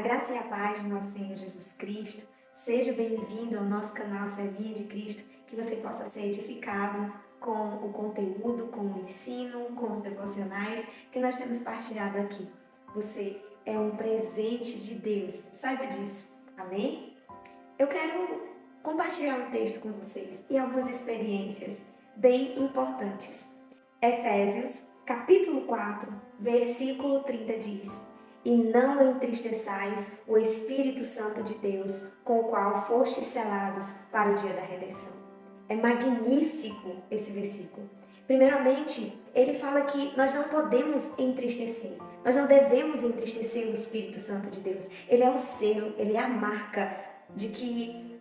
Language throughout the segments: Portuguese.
graça e a paz de nosso Senhor Jesus Cristo. Seja bem-vindo ao nosso canal Servinha de Cristo, que você possa ser edificado com o conteúdo, com o ensino, com os devocionais que nós temos partilhado aqui. Você é um presente de Deus, saiba disso, amém? Eu quero compartilhar um texto com vocês e algumas experiências bem importantes. Efésios, capítulo 4, versículo 30 diz: "E não entristeçais o Espírito Santo de Deus, com o qual fostes selados para o dia da redenção." É magnífico esse versículo. Primeiramente, ele fala que nós não podemos entristecer, nós não devemos entristecer o Espírito Santo de Deus. Ele é o selo, ele é a marca de que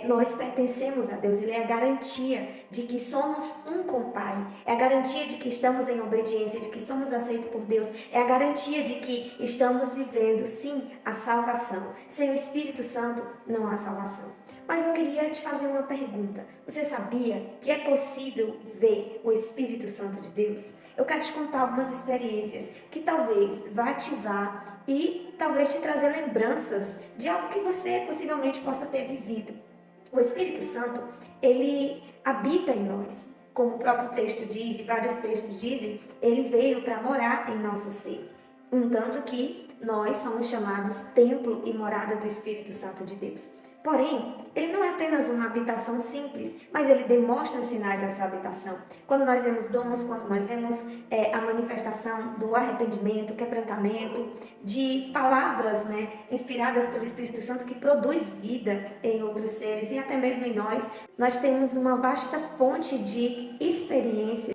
nós pertencemos a Deus. Ele é a garantia de que somos um com o Pai, é a garantia de que estamos em obediência, de que somos aceitos por Deus, é a garantia de que estamos vivendo, sim, a salvação. Sem o Espírito Santo não há salvação. Mas eu queria te fazer uma pergunta. Você sabia que é possível ver o Espírito Santo de Deus? Eu quero te contar algumas experiências que talvez vá ativar e talvez te trazer lembranças de algo que você possivelmente possa ter vivido. O Espírito Santo, ele habita em nós. Como o próprio texto diz, e vários textos dizem, ele veio para morar em nosso ser. Tanto que nós somos chamados templo e morada do Espírito Santo de Deus. Porém, ele não é apenas uma habitação simples, mas ele demonstra os sinais da sua habitação. Quando nós vemos dons, quando nós vemos a manifestação do arrependimento, quebrantamento, de palavras inspiradas pelo Espírito Santo que produz vida em outros seres e até mesmo em nós temos uma vasta fonte de experiência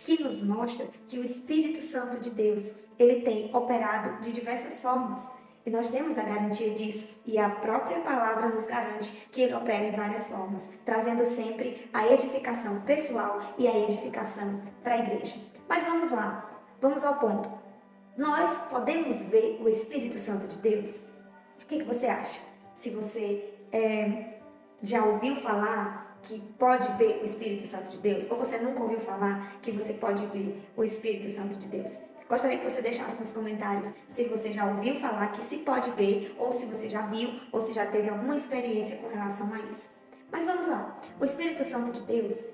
que nos mostra que o Espírito Santo de Deus, ele tem operado de diversas formas. E nós temos a garantia disso, e a própria palavra nos garante que ele opera em várias formas, trazendo sempre a edificação pessoal e a edificação para a igreja. Mas vamos lá, vamos ao ponto. Nós podemos ver o Espírito Santo de Deus? O que você acha? Se você já ouviu falar que pode ver o Espírito Santo de Deus, ou você nunca ouviu falar que você pode ver o Espírito Santo de Deus? Gostaria que você deixasse nos comentários se você já ouviu falar que se pode ver, ou se você já viu, ou se já teve alguma experiência com relação a isso. Mas vamos lá. O Espírito Santo de Deus,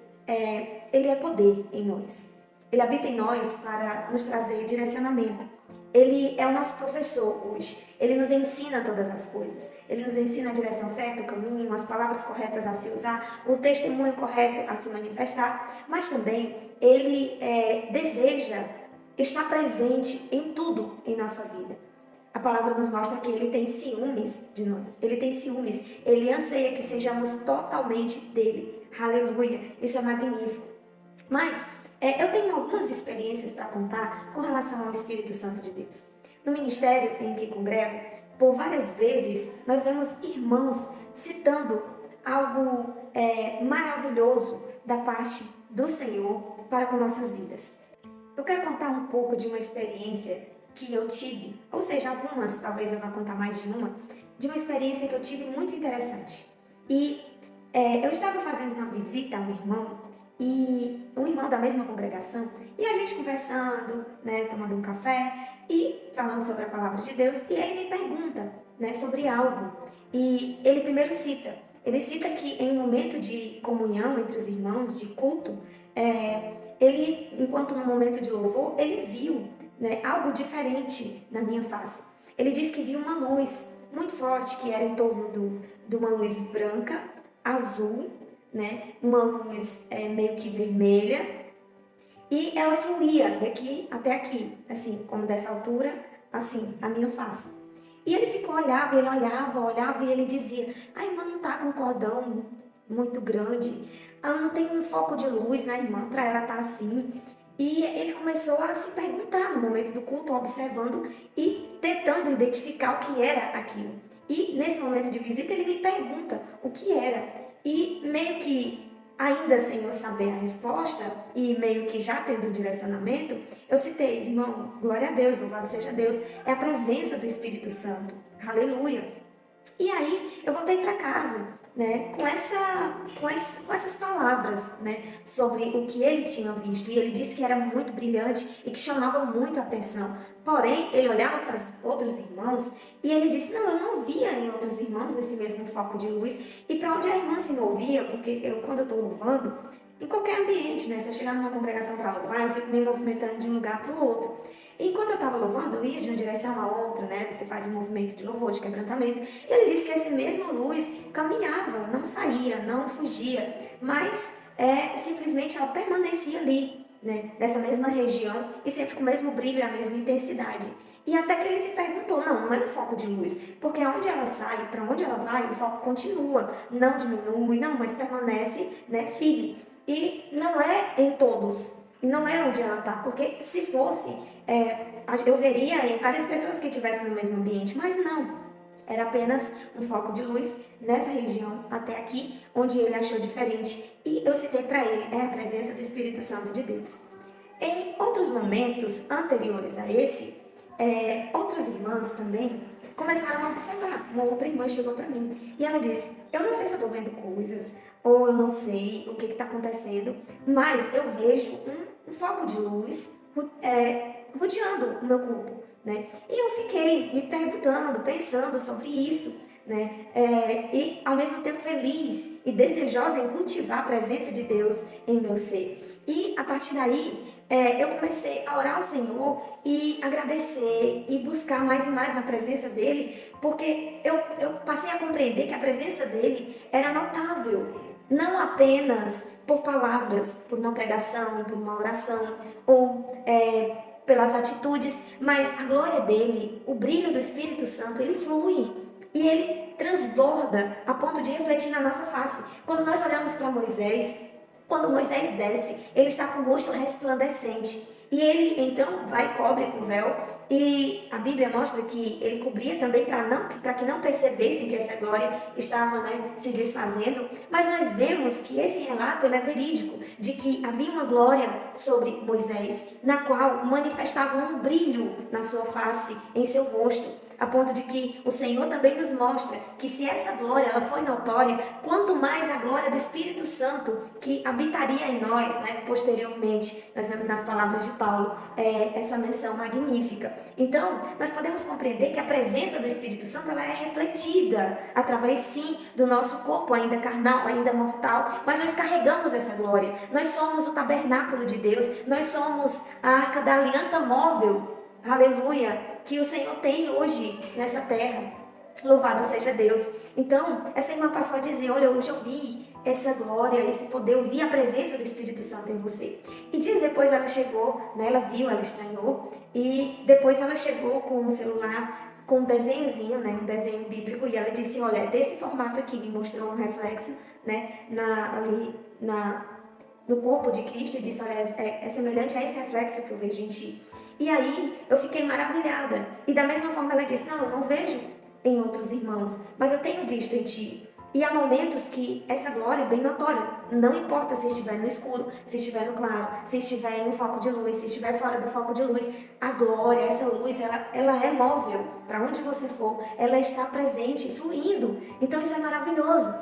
ele é poder em nós. Ele habita em nós para nos trazer direcionamento. Ele é o nosso professor hoje. Ele nos ensina todas as coisas. Ele nos ensina a direção certa, o caminho, as palavras corretas a se usar, o testemunho correto a se manifestar. Mas também ele deseja estar presente em tudo em nossa vida. A palavra nos mostra que ele tem ciúmes de nós. Ele tem ciúmes. Ele anseia que sejamos totalmente dele. Aleluia. Isso é magnífico. Mas eu tenho algumas experiências para contar com relação ao Espírito Santo de Deus. No ministério em que congrego, por várias vezes, nós vemos irmãos citando algo maravilhoso da parte do Senhor para com nossas vidas. Eu quero contar um pouco de uma experiência que eu tive, ou seja, algumas, talvez eu vá contar mais de uma experiência que eu tive muito interessante. E eu estava fazendo uma visita a um irmão, e um irmão da mesma congregação, e a gente conversando, tomando um café e falando sobre a palavra de Deus, e aí ele me pergunta sobre algo, e ele primeiro ele cita que em um momento de comunhão entre os irmãos, de culto, ele, enquanto no momento de louvor, ele viu algo diferente na minha face. Ele disse que viu uma luz muito forte, que era em torno de uma luz branca, azul, uma luz meio que vermelha, e ela fluía daqui até aqui, assim, como dessa altura, assim, a minha face. E ele ficou, olhava, ele olhava e ele dizia: "A irmã não tá com um cordão muito grande, ela não tem um foco de luz na irmã para ela estar assim." E ele começou a se perguntar no momento do culto, observando e tentando identificar o que era aquilo. E nesse momento de visita ele me pergunta o que era. E meio que, ainda sem eu saber a resposta, e meio que já tendo um direcionamento, eu citei: "Irmão, glória a Deus, louvado seja Deus, é a presença do Espírito Santo, aleluia." E aí, eu voltei para casa, né, com essas palavras, né, sobre o que ele tinha visto. E ele disse que era muito brilhante e que chamava muito a atenção. Porém, ele olhava para os outros irmãos e ele disse: não, eu não via em outros irmãos esse mesmo foco de luz. E para onde a irmã se movia, porque quando eu estou louvando, em qualquer ambiente, né, se eu chegar numa congregação para louvar, eu fico me movimentando de um lugar para o outro. Enquanto eu estava louvando, eu ia de uma direção a outra, né? Você faz um movimento de louvor, de quebrantamento. E ele disse que esse mesmo luz caminhava, não saía, não fugia, mas simplesmente ela permanecia ali, né? Nessa mesma região e sempre com o mesmo brilho e a mesma intensidade. E até que ele se perguntou, não é um foco de luz, porque aonde ela sai, para onde ela vai, o foco continua, não diminui, não, mas permanece, né, firme. E não é em todos, e não é onde ela está, porque se fosse, eu veria em várias pessoas que estivessem no mesmo ambiente, mas não. Era apenas um foco de luz nessa região até aqui, onde ele achou diferente. E eu citei para ele, é a presença do Espírito Santo de Deus. Em outros momentos anteriores a esse, outras irmãs também começaram a observar. Uma outra irmã chegou para mim e ela disse: eu não sei se eu estou vendo coisas, ou eu não sei o que está acontecendo, mas eu vejo um foco de luz rodeando o meu corpo, né? E eu fiquei me perguntando, pensando sobre isso, né? E ao mesmo tempo feliz e desejosa em cultivar a presença de Deus em meu ser. E a partir daí, eu comecei a orar ao Senhor e agradecer e buscar mais e mais na presença dele, porque eu passei a compreender que a presença dele era notável, não apenas por palavras, por uma pregação, por uma oração ou pelas atitudes, mas a glória dele, o brilho do Espírito Santo, ele flui e ele transborda a ponto de refletir na nossa face. Quando nós olhamos para Moisés, quando Moisés desce, ele está com o rosto resplandecente. E ele então vai e cobre com o véu. E a Bíblia mostra que ele cobria também para que não percebessem que essa glória estava, né, se desfazendo. Mas nós vemos que esse relato é verídico, de que havia uma glória sobre Moisés, na qual manifestava um brilho na sua face, em seu rosto, a ponto de que o Senhor também nos mostra que se essa glória ela foi notória, quanto mais a glória do Espírito Santo que habitaria em nós, né, posteriormente, nós vemos nas palavras de Paulo essa menção magnífica. Então, nós podemos compreender que a presença do Espírito Santo ela é refletida através, sim, do nosso corpo ainda carnal, ainda mortal, mas nós carregamos essa glória. Nós somos o tabernáculo de Deus, nós somos a arca da aliança móvel, aleluia, que o Senhor tem hoje nessa terra. Louvado seja Deus. Então, essa irmã passou a dizer: olha, hoje eu vi essa glória, esse poder, eu vi a presença do Espírito Santo em você. E dias depois ela chegou, né, ela viu, ela estranhou, e depois ela chegou com um celular com um desenhozinho, né, um desenho bíblico, e ela disse: olha, é desse formato aqui, me mostrou um reflexo, né, no corpo de Cristo, e disse: olha, é semelhante a esse reflexo que eu vejo em ti. E aí eu fiquei maravilhada. E da mesma forma ela disse: não, eu não vejo em outros irmãos, mas eu tenho visto em ti. E há momentos que essa glória é bem notória. Não importa se estiver no escuro, se estiver no claro, se estiver em um foco de luz, se estiver fora do foco de luz. A glória, essa luz, ela é móvel. Para onde você for, ela está presente, fluindo. Então isso é maravilhoso.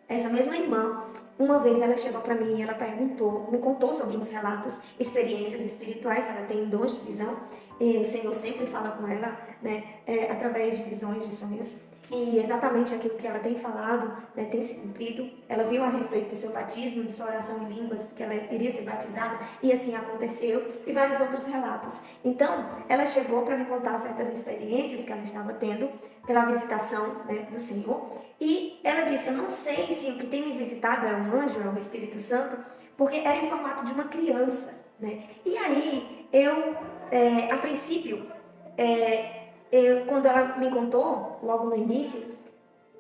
Essa mesma irmã, uma vez ela chegou para mim e ela perguntou, me contou sobre uns relatos, experiências espirituais. Ela tem dons de visão e o Senhor sempre fala com ela, né, através de visões, de sonhos. E exatamente aquilo que ela tem falado, né, tem se cumprido. Ela viu a respeito do seu batismo, de sua oração em línguas, que ela iria ser batizada, e assim aconteceu, e vários outros relatos. Então, ela chegou para me contar certas experiências que ela estava tendo pela visitação, né, do Senhor. E ela disse: eu não sei se o que tem me visitado é um anjo, é o Espírito Santo, porque era em formato de uma criança, né? E aí, a princípio, quando ela me contou, logo no início,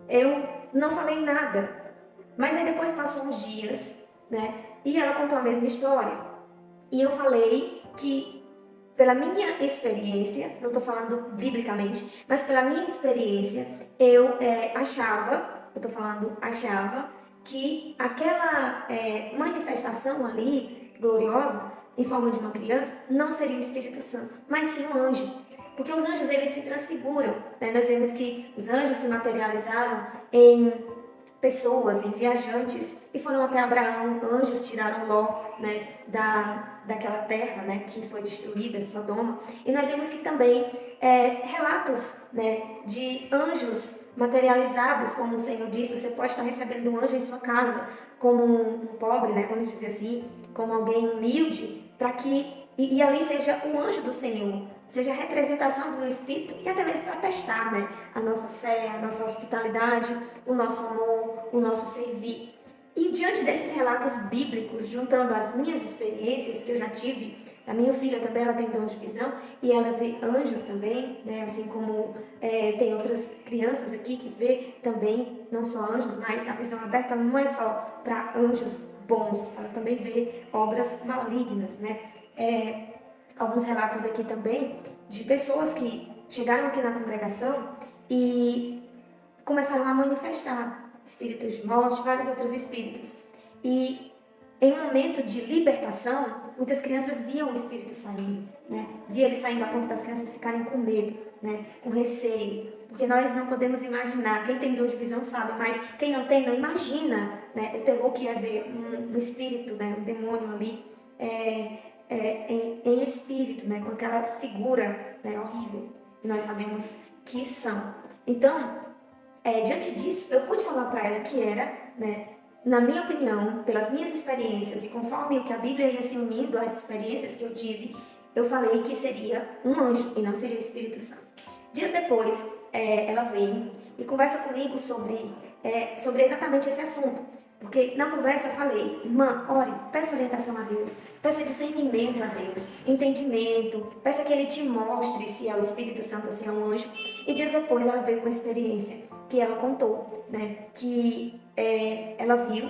eu não falei nada. Mas aí depois passou uns dias, né? E ela contou a mesma história. E eu falei que, pela minha experiência, não estou falando biblicamente, mas pela minha experiência, eu achava que aquela manifestação ali, gloriosa, em forma de uma criança, não seria o Espírito Santo, mas sim um anjo. Porque os anjos, eles se transfiguram, né? Nós vemos que os anjos se materializaram em pessoas, em viajantes, e foram até Abraão. Anjos tiraram Ló, né, daquela terra, né, que foi destruída, Sodoma. E nós vemos que também relatos, né, de anjos materializados, como o Senhor disse. Você pode estar recebendo um anjo em sua casa, como um pobre, né, vamos dizer assim, como alguém humilde, para que e ali seja o anjo do Senhor, seja a representação do Espírito, e até mesmo para testar, né, a nossa fé, a nossa hospitalidade, o nosso amor, o nosso servir. E diante desses relatos bíblicos, juntando as minhas experiências que eu já tive, a minha filha também, ela tem dom de visão e ela vê anjos também, né? Assim como tem outras crianças aqui que vê também, não só anjos, mas a visão aberta não é só para anjos bons, ela também vê obras malignas, né? Alguns relatos aqui também de pessoas que chegaram aqui na congregação e começaram a manifestar espíritos de morte, vários outros espíritos. E em um momento de libertação, muitas crianças viam o espírito saindo, né? Via ele saindo a ponto das crianças ficarem com medo, né? Com receio, porque nós não podemos imaginar. Quem tem dor de visão sabe, mas quem não tem não imagina, né? O terror que é ver um espírito, né? Um demônio ali em espírito, né? Com aquela figura, né? Horrível. E nós sabemos que são. Então, diante disso, eu pude falar para ela que era, né, na minha opinião, pelas minhas experiências e conforme o que a Bíblia ia se unindo às experiências que eu tive, eu falei que seria um anjo e não seria o Espírito Santo. Dias depois, ela vem e conversa comigo sobre exatamente esse assunto. Porque na conversa eu falei, irmã, ore, peça orientação a Deus, peça discernimento a Deus, entendimento, peça que Ele te mostre se é o Espírito Santo ou se é um anjo. E dias depois ela veio com a experiência que ela contou, né, que ela viu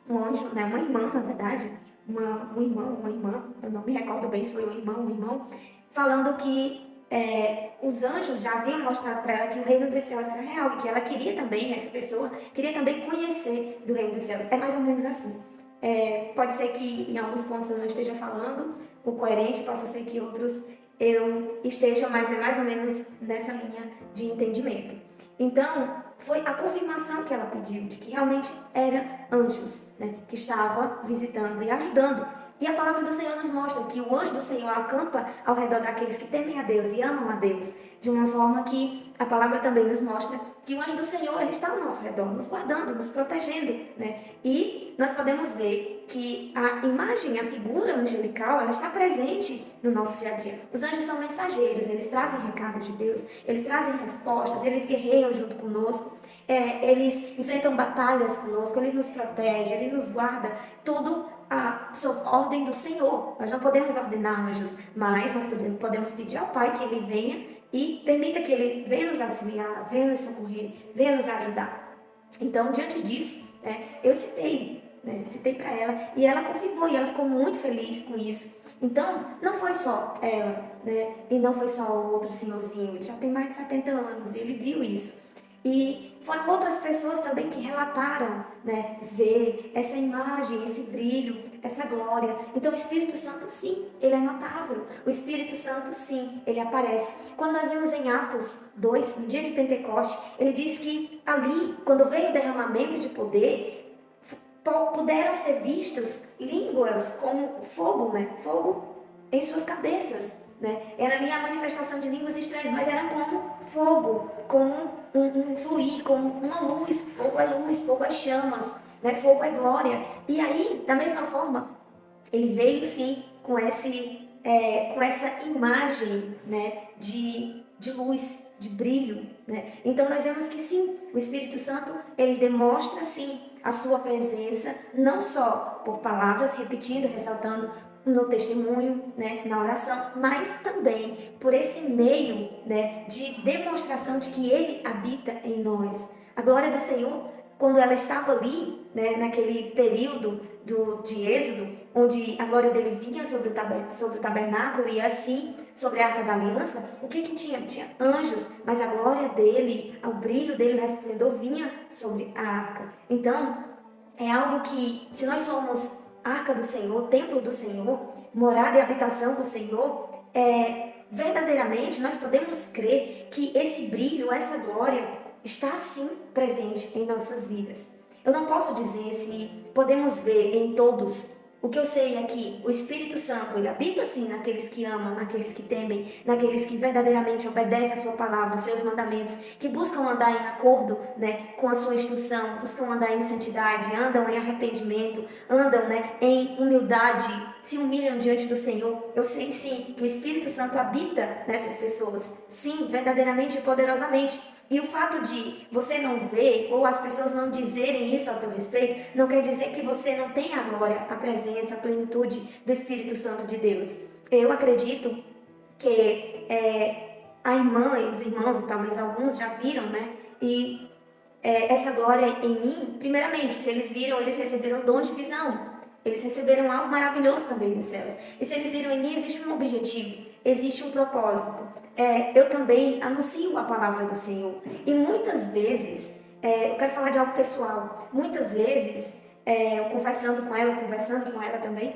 um anjo, né, uma irmã, na verdade, uma irmã, eu não me recordo bem se foi um irmão, falando que os anjos já haviam mostrado para ela que o reino dos céus era real e que ela queria também, essa pessoa, queria também conhecer do reino dos céus. É mais ou menos assim. Pode ser que em alguns pontos eu não esteja falando o coerente, possa ser que outros eu esteja, mas é mais ou menos nessa linha de entendimento. Então, foi a confirmação que ela pediu de que realmente eram anjos, né, que estava visitando e ajudando. E a palavra do Senhor nos mostra que o anjo do Senhor acampa ao redor daqueles que temem a Deus e amam a Deus, de uma forma que a palavra também nos mostra que o anjo do Senhor, ele está ao nosso redor, nos guardando, nos protegendo, né? E nós podemos ver que a imagem, a figura angelical, ela está presente no nosso dia a dia. Os anjos são mensageiros, eles trazem recados de Deus, eles trazem respostas, eles guerreiam junto conosco, eles enfrentam batalhas conosco, ele nos protege, ele nos guarda, tudo sob ordem do Senhor. Nós não podemos ordenar anjos, mas nós podemos pedir ao Pai que Ele venha e permita que Ele venha nos auxiliar, venha nos socorrer, venha nos ajudar. Então, diante disso, eu citei para ela e ela confirmou e ela ficou muito feliz com isso. Então, não foi só ela, né? E não foi só o outro senhorzinho, ele já tem mais de 70 anos e ele viu isso. E foram outras pessoas também que relataram, né, ver essa imagem, esse brilho, essa glória. Então o Espírito Santo, sim, ele é notável. O Espírito Santo, sim, ele aparece. Quando nós vemos em Atos 2, no dia de Pentecoste, ele diz que ali, quando veio o derramamento de poder, puderam ser vistas línguas como fogo, né? Fogo em suas cabeças, né? Era ali a manifestação de línguas estranhas, mas era como fogo, como um fluir, como uma luz. Fogo é chamas, né? Fogo é glória. E aí, da mesma forma, ele veio sim com essa imagem, né, de luz, de brilho, né? Então nós vemos que sim, o Espírito Santo, ele demonstra sim a sua presença, não só por palavras, repetindo, ressaltando no testemunho, né, na oração, mas também por esse meio, né, de demonstração de que ele habita em nós. A glória do Senhor, quando ela estava ali, né, naquele período de Êxodo, onde a glória dele vinha sobre o tabernáculo e assim sobre a Arca da Aliança, o que tinha? Tinha anjos, mas a glória dele, o brilho dele, o resplendor vinha sobre a arca. Então, é algo que, se nós somos arca do Senhor, templo do Senhor, morada e habitação do Senhor, verdadeiramente nós podemos crer que esse brilho, essa glória, está sim presente em nossas vidas. Eu não posso dizer se podemos ver em todos. O que eu sei é que o Espírito Santo, ele habita sim naqueles que amam, naqueles que temem, naqueles que verdadeiramente obedecem a sua palavra, os seus mandamentos, que buscam andar em acordo, com a sua instrução, buscam andar em santidade, andam em arrependimento, andam, em humildade, se humilham diante do Senhor. Eu sei sim que o Espírito Santo habita nessas pessoas, sim, verdadeiramente e poderosamente. E o fato de você não ver, ou as pessoas não dizerem isso a teu respeito, não quer dizer que você não tenha a glória, a presença, a plenitude do Espírito Santo de Deus. Eu acredito que a irmã e os irmãos, e talvez alguns já viram, E essa glória em mim, primeiramente, se eles viram, eles receberam dom de visão. Eles receberam algo maravilhoso também dos céus. E se eles viram em mim, existe um objetivo, existe um propósito. Eu também anuncio a palavra do Senhor. E muitas vezes, eu quero falar de algo pessoal. Muitas vezes, eu conversando com ela também,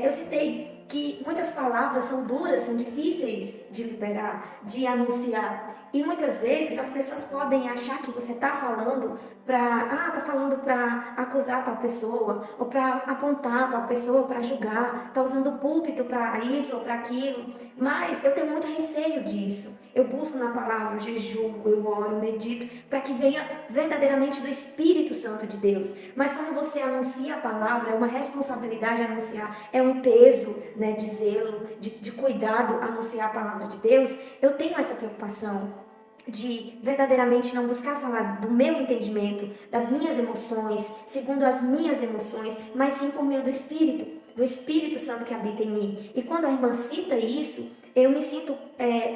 eu citei que muitas palavras são duras, são difíceis de liberar, de anunciar. E muitas vezes as pessoas podem achar que você está falando para acusar tal pessoa, ou para apontar tal pessoa, para julgar, está usando o púlpito para isso ou para aquilo. Mas eu tenho muito receio disso. Eu busco na palavra, eu jejuo, eu oro, eu medito, para que venha verdadeiramente do Espírito Santo de Deus. Mas como você anuncia a palavra, é uma responsabilidade anunciar, é um peso, de zelo, de cuidado anunciar a palavra de Deus. Eu tenho essa preocupação de verdadeiramente não buscar falar do meu entendimento, das minhas emoções, segundo as minhas emoções, mas sim por meio do Espírito Santo que habita em mim. E quando a irmã cita isso, eu me sinto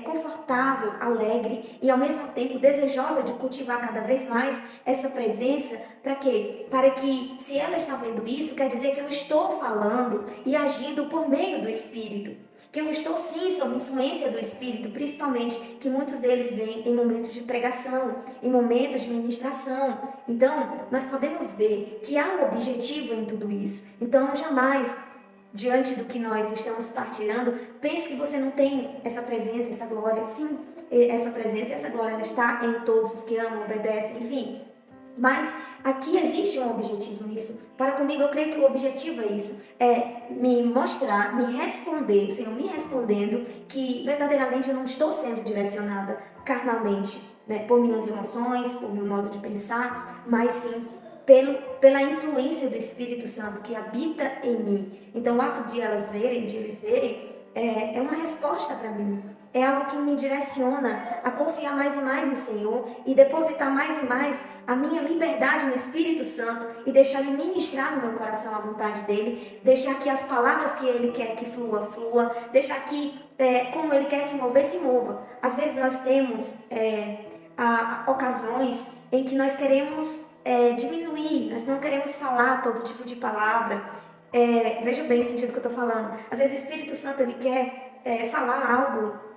confortável, alegre e ao mesmo tempo desejosa de cultivar cada vez mais essa presença. Para quê? Para que, se ela está vendo isso, quer dizer que eu estou falando e agindo por meio do Espírito. Que eu estou sim sob influência do Espírito, principalmente que muitos deles vêm em momentos de pregação, em momentos de ministração. Então, nós podemos ver que há um objetivo em tudo isso. Então, jamais, diante do que nós estamos partilhando, pense que você não tem essa presença, essa glória. Sim, essa presença e essa glória está em todos os que amam, obedecem, enfim. Mas aqui existe um objetivo nisso. Para comigo, eu creio que o objetivo é isso. É me mostrar, me responder, o Senhor me respondendo que verdadeiramente eu não estou sendo direcionada carnalmente, por minhas emoções, por meu modo de pensar, mas sim pela influência do Espírito Santo que habita em mim. Então o ato de eles verem, é uma resposta para mim. É algo que me direciona a confiar mais e mais no Senhor e depositar mais e mais a minha liberdade no Espírito Santo e deixar Ele ministrar no meu coração a vontade dEle, deixar que as palavras que Ele quer que flua, deixar que como Ele quer se mover, se mova. Às vezes nós temos ocasiões em que nós queremos diminuir, nós não queremos falar todo tipo de palavra. Veja bem o sentido que eu estou falando. Às vezes o Espírito Santo ele quer falar algo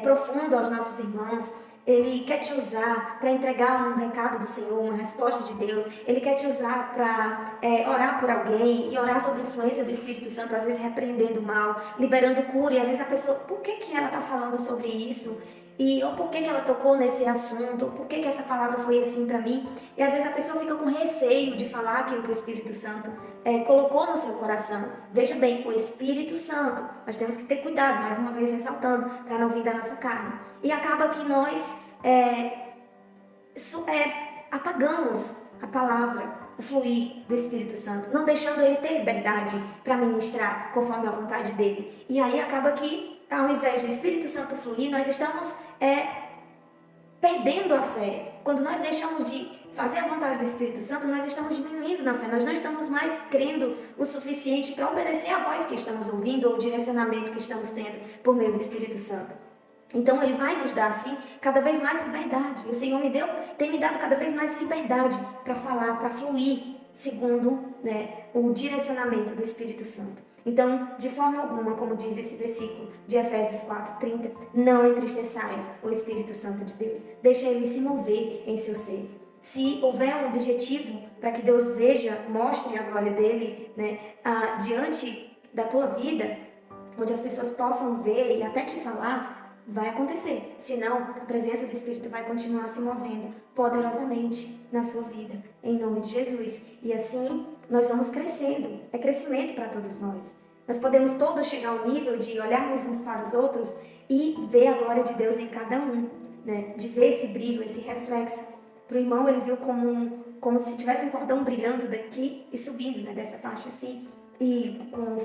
profundo aos nossos irmãos. Ele quer te usar para entregar um recado do Senhor, uma resposta de Deus. Ele quer te usar para orar por alguém e orar sobre a influência do Espírito Santo, às vezes repreendendo o mal, liberando cura. E às vezes a pessoa, por que ela está falando sobre isso? Ou por que ela tocou nesse assunto? Ou por que essa palavra foi assim para mim? E às vezes a pessoa fica com receio de falar aquilo que o Espírito Santo colocou no seu coração. Veja bem, o Espírito Santo, nós temos que ter cuidado, mais uma vez ressaltando, para não vir da nossa carne. E acaba que nós apagamos a palavra, o fluir do Espírito Santo, não deixando ele ter liberdade para ministrar conforme a vontade dele. E aí acaba que, ao invés do Espírito Santo fluir, nós estamos perdendo a fé. Quando nós deixamos de fazer a vontade do Espírito Santo, nós estamos diminuindo na fé, nós não estamos mais crendo o suficiente para obedecer a voz que estamos ouvindo ou o direcionamento que estamos tendo por meio do Espírito Santo. Então Ele vai nos dar assim cada vez mais liberdade. O Senhor tem me dado cada vez mais liberdade para falar, para fluir segundo o direcionamento do Espírito Santo. Então, de forma alguma, como diz esse versículo de Efésios 4:30, não entristeçais o Espírito Santo de Deus. Deixa Ele se mover em seu ser. Se houver um objetivo para que Deus veja, mostre a glória dEle diante da tua vida, onde as pessoas possam ver e até te falar, vai acontecer. Senão, a presença do Espírito vai continuar se movendo poderosamente na sua vida, em nome de Jesus. E assim, nós vamos crescendo. É crescimento para todos nós. Nós podemos todos chegar ao nível de olharmos uns para os outros e ver a glória de Deus em cada um, né? De ver esse brilho, esse reflexo. Para o irmão, ele viu como se tivesse um cordão brilhando daqui e subindo, né? Dessa parte assim, e com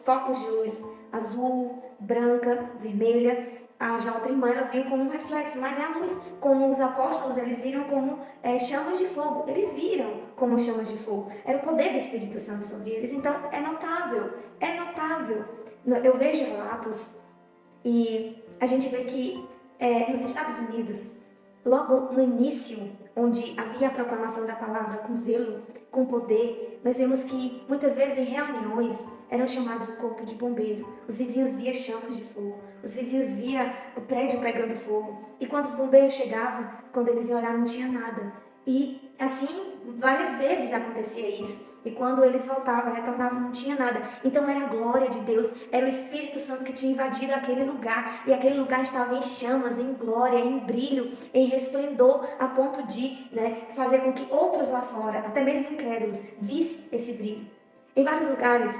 focos de luz azul, branca, vermelha. Já outra irmã, ela viu como um reflexo, mas é a luz. Como os apóstolos, eles viram como chamas de fogo. Eles viram como chamas de fogo. Era o poder do Espírito Santo sobre eles. Então, é notável. É notável. Eu vejo relatos e a gente vê que nos Estados Unidos, logo no início, onde havia a proclamação da palavra com zelo, com poder, nós vemos que muitas vezes em reuniões eram chamados o corpo de bombeiro. Os vizinhos via chamas de fogo, os vizinhos via o prédio pegando fogo. E quando os bombeiros chegavam, quando eles iam olhar, não tinha nada. E assim, várias vezes acontecia isso. E quando eles voltavam, retornavam, não tinha nada. Então era a glória de Deus, era o Espírito Santo que tinha invadido aquele lugar. E aquele lugar estava em chamas, em glória, em brilho, em resplendor, a ponto de fazer com que outros lá fora, até mesmo incrédulos, vissem esse brilho. Em vários lugares,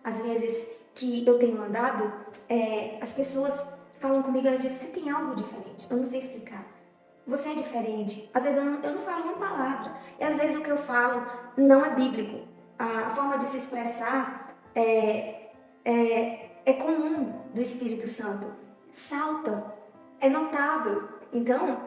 às vezes que eu tenho andado, as pessoas falam comigo, elas dizem, você tem algo diferente, eu não sei explicar. Você é diferente. Às vezes eu não falo uma palavra. E às vezes o que eu falo não é bíblico. A forma de se expressar é comum do Espírito Santo. Salta. É notável. Então,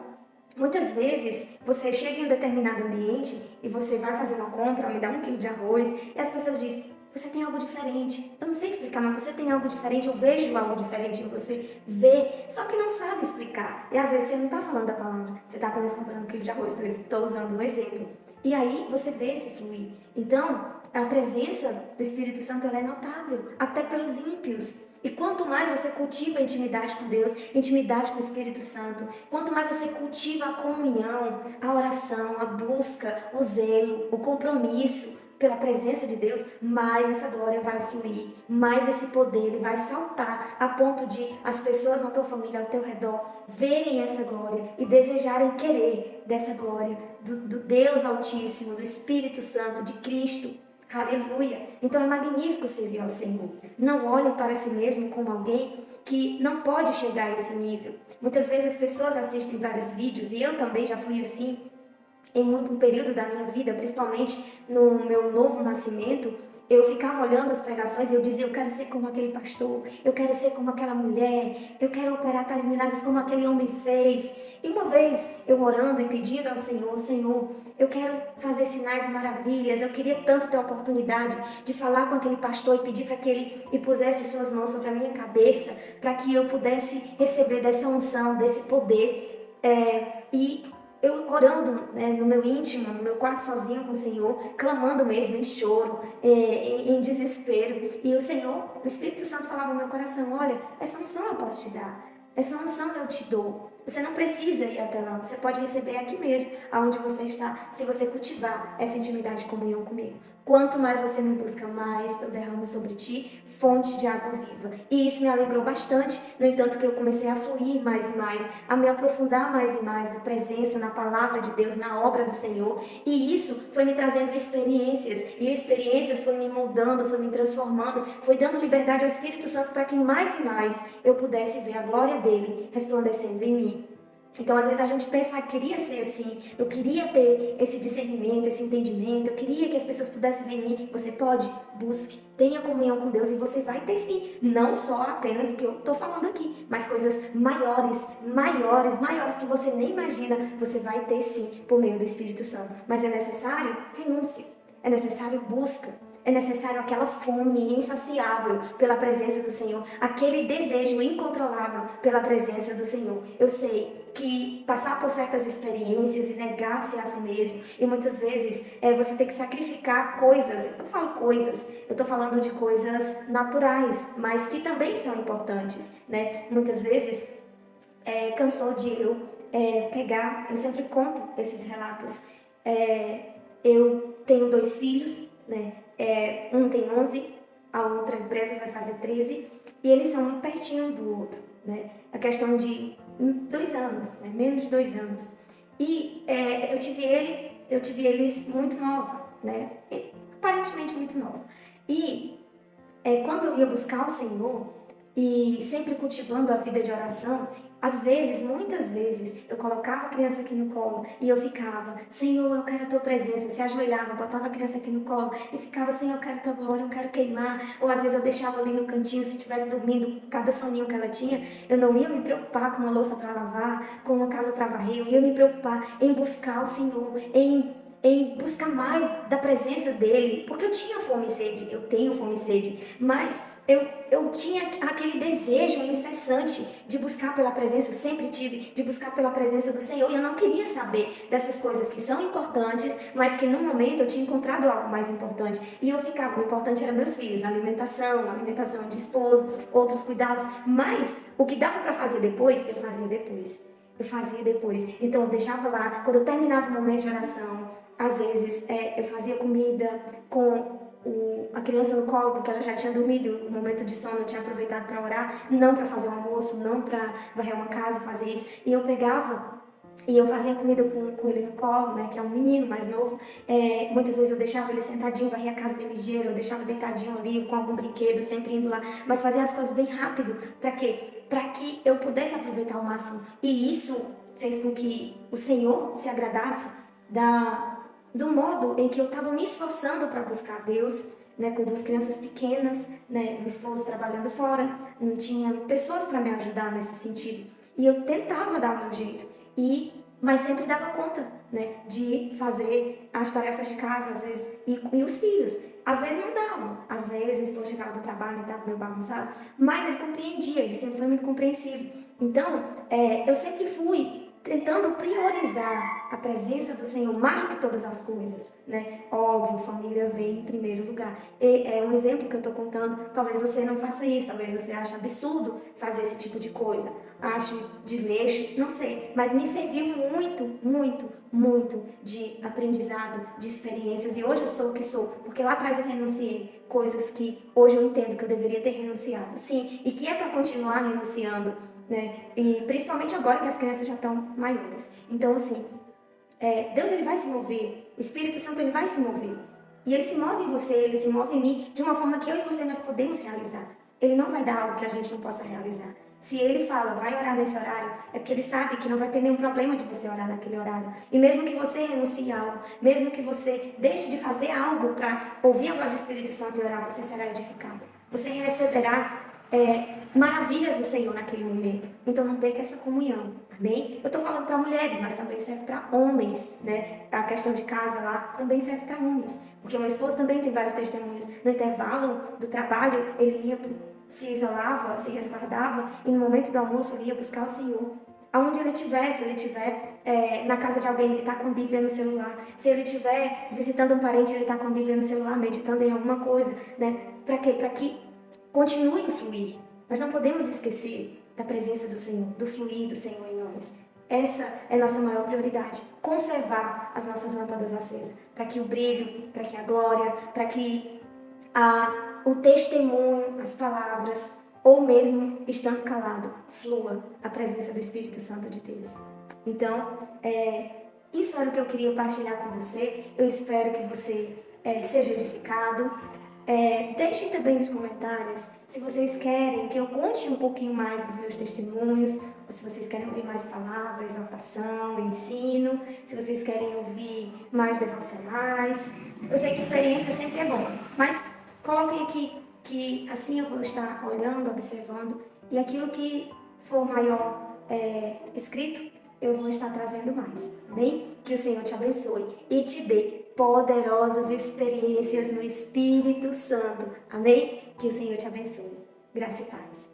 muitas vezes você chega em um determinado ambiente e você vai fazer uma compra, me dá 1 quilo de arroz, e as pessoas dizem, você tem algo diferente. Eu não sei explicar, mas você tem algo diferente. Eu vejo algo diferente em você. Vê, só que não sabe explicar. E às vezes você não está falando da palavra. Você está apenas comprando 1 quilo de arroz. Estou usando um exemplo. E aí você vê esse fluir. Então, a presença do Espírito Santo ela é notável. Até pelos ímpios. E quanto mais você cultiva a intimidade com Deus, intimidade com o Espírito Santo, quanto mais você cultiva a comunhão, a oração, a busca, o zelo, o compromisso pela presença de Deus, mais essa glória vai fluir, mais esse poder ele vai saltar a ponto de as pessoas na tua família, ao teu redor, verem essa glória e desejarem querer dessa glória do Deus Altíssimo, do Espírito Santo, de Cristo. Aleluia! Então é magnífico servir ao Senhor. Não olhe para si mesmo como alguém que não pode chegar a esse nível. Muitas vezes as pessoas assistem vários vídeos, e eu também já fui assim, em um período da minha vida, principalmente no meu novo nascimento, eu ficava olhando as pregações e eu dizia, eu quero ser como aquele pastor, eu quero ser como aquela mulher, eu quero operar tais milagres como aquele homem fez. E uma vez eu orando e pedindo ao Senhor, Senhor, eu quero fazer sinais e maravilhas, eu queria tanto ter a oportunidade de falar com aquele pastor e pedir para que ele pusesse suas mãos sobre a minha cabeça, para que eu pudesse receber dessa unção, desse poder. E eu orando no meu íntimo, no meu quarto sozinho com o Senhor, clamando mesmo em choro, em desespero. E o Senhor, o Espírito Santo falava no meu coração, olha, essa unção eu posso te dar, essa unção eu te dou. Você não precisa ir até lá, você pode receber aqui mesmo, aonde você está, se você cultivar essa intimidade e comunhão comigo. Quanto mais você me busca, mais eu derramo sobre ti fonte de água viva. E isso me alegrou bastante, no entanto que eu comecei a fluir mais e mais, a me aprofundar mais e mais na presença, na palavra de Deus, na obra do Senhor. E isso foi me trazendo experiências, e experiências foi me moldando, foi me transformando, foi dando liberdade ao Espírito Santo para que mais e mais eu pudesse ver a glória dele resplandecendo em mim. Então, às vezes a gente pensa, eu queria ser assim, eu queria ter esse discernimento, esse entendimento, eu queria que as pessoas pudessem ver em mim. Você pode, busque, tenha comunhão com Deus e você vai ter sim, não só apenas o que eu estou falando aqui, mas coisas maiores, maiores, maiores que você nem imagina, você vai ter sim por meio do Espírito Santo. Mas é necessário renúncia, é necessário busca. É necessário aquela fome insaciável pela presença do Senhor, aquele desejo incontrolável pela presença do Senhor. Eu sei que passar por certas experiências e negar-se a si mesmo, e muitas vezes você tem que sacrificar coisas. Eu falo coisas, eu estou falando de coisas naturais, mas que também são importantes, né? Muitas vezes cansou de eu pegar, eu sempre conto esses relatos. Eu tenho 2 filhos, né? Um tem 11, a outra em breve vai fazer 13, e eles são muito pertinho um do outro. né? A questão de 2 anos, né? Menos de 2 anos. E eu tive eles muito nova, né? E, aparentemente muito nova. E quando eu ia buscar o Senhor e sempre cultivando a vida de oração, às vezes, muitas vezes, eu colocava a criança aqui no colo e eu ficava, Senhor, eu quero a tua presença. Eu se ajoelhava, botava a criança aqui no colo e ficava, Senhor, eu quero a tua glória, eu quero queimar. Ou às vezes eu deixava ali no cantinho, se estivesse dormindo, cada soninho que ela tinha, eu não ia me preocupar com uma louça para lavar, com uma casa para varrer, eu ia me preocupar em buscar o Senhor, em buscar mais da presença dele, porque eu tinha fome e sede, eu tenho fome e sede, mas eu tinha aquele desejo incessante de buscar pela presença, eu sempre tive, de buscar pela presença do Senhor, e eu não queria saber dessas coisas que são importantes, mas que no momento eu tinha encontrado algo mais importante, e eu ficava, o importante era meus filhos, alimentação de esposo, outros cuidados, mas o que dava para fazer depois, eu fazia depois. Eu fazia depois. Então eu deixava lá, quando eu terminava o momento de oração, às vezes eu fazia comida com a criança no colo, porque ela já tinha dormido, no momento de sono eu tinha aproveitado para orar, não para fazer um almoço, não para varrer uma casa, fazer isso. E eu pegava e eu fazia comida com ele no colo, né, que é um menino mais novo. Muitas vezes eu deixava ele sentadinho, varria a casa bem ligeiro, eu deixava deitadinho ali com algum brinquedo, sempre indo lá, mas fazia as coisas bem rápido. Para quê? Para que eu pudesse aproveitar ao máximo. E isso fez com que o Senhor se agradasse do modo em que eu estava me esforçando para buscar Deus, né, com 2 crianças pequenas, né, meu esposo trabalhando fora, não tinha pessoas para me ajudar nesse sentido. E eu tentava dar o meu jeito, mas sempre dava conta, né, de fazer as tarefas de casa, às vezes, e os filhos. Às vezes não dava, às vezes o esposo chegava do trabalho e estava meio bagunçado, mas ele compreendia, ele sempre foi muito compreensivo. Então, eu sempre fui tentando priorizar a presença do Senhor mais do que todas as coisas, né? Óbvio, família vem em primeiro lugar. É um exemplo que eu estou contando, talvez você não faça isso, talvez você ache absurdo fazer esse tipo de coisa, ache desleixo, não sei, mas me serviu muito, muito, muito de aprendizado, de experiências, e hoje eu sou o que sou, porque lá atrás eu renunciei coisas que hoje eu entendo que eu deveria ter renunciado, sim, e que é para continuar renunciando, né? E principalmente agora que as crianças já estão maiores. Então, assim, Deus ele vai se mover, o Espírito Santo ele vai se mover. E ele se move em você, ele se move em mim, de uma forma que eu e você nós podemos realizar. Ele não vai dar algo que a gente não possa realizar. Se ele fala, vai orar nesse horário, é porque ele sabe que não vai ter nenhum problema de você orar naquele horário. E mesmo que você renuncie a algo, mesmo que você deixe de fazer algo para ouvir a voz do Espírito Santo e orar, você será edificado. Você receberá maravilhas do Senhor naquele momento. Então não perca essa comunhão, amém? Eu estou falando para mulheres, mas também serve para homens, né? A questão de casa lá também serve para homens, porque meu esposo também tem vários testemunhos. No intervalo do trabalho, ele ia, se isolava, se resguardava, e no momento do almoço ele ia buscar o Senhor. Aonde ele estiver, se ele estiver na casa de alguém, ele está com a Bíblia no celular. Se ele estiver visitando um parente, ele está com a Bíblia no celular, meditando em alguma coisa, né? Para quê? Para que continue a fluir. Nós não podemos esquecer da presença do Senhor, do fluir do Senhor em nós. Essa é a nossa maior prioridade, conservar as nossas lâmpadas acesas, para que o brilho, para que a glória, para que o testemunho, as palavras, ou mesmo estando calado, flua a presença do Espírito Santo de Deus. Então, isso era o que eu queria partilhar com você. Eu espero que você seja edificado. Deixem também nos comentários se vocês querem que eu conte um pouquinho mais dos meus testemunhos, ou se vocês querem ouvir mais palavras, exortação, ensino, se vocês querem ouvir mais devocionais. Eu sei que experiência sempre é bom, mas coloquem aqui que assim eu vou estar olhando, observando, e aquilo que for maior escrito, eu vou estar trazendo mais, amém? Que o Senhor te abençoe e te dê poderosas experiências no Espírito Santo, amém? Que o Senhor te abençoe. Graça e paz.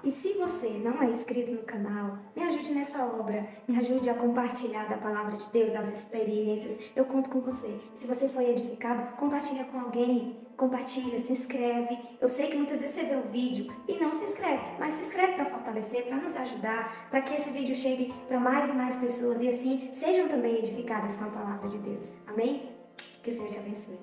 E se você não é inscrito no canal, me ajude nessa obra, me ajude a compartilhar da palavra de Deus, das experiências, eu conto com você. Se você foi edificado, compartilha com alguém, compartilha, se inscreve. Eu sei que muitas vezes você vê o vídeo e não se inscreve, mas se inscreve para fortalecer, para nos ajudar, para que esse vídeo chegue para mais e mais pessoas e assim sejam também edificadas com a palavra de Deus. Amém? Que o Senhor te abençoe.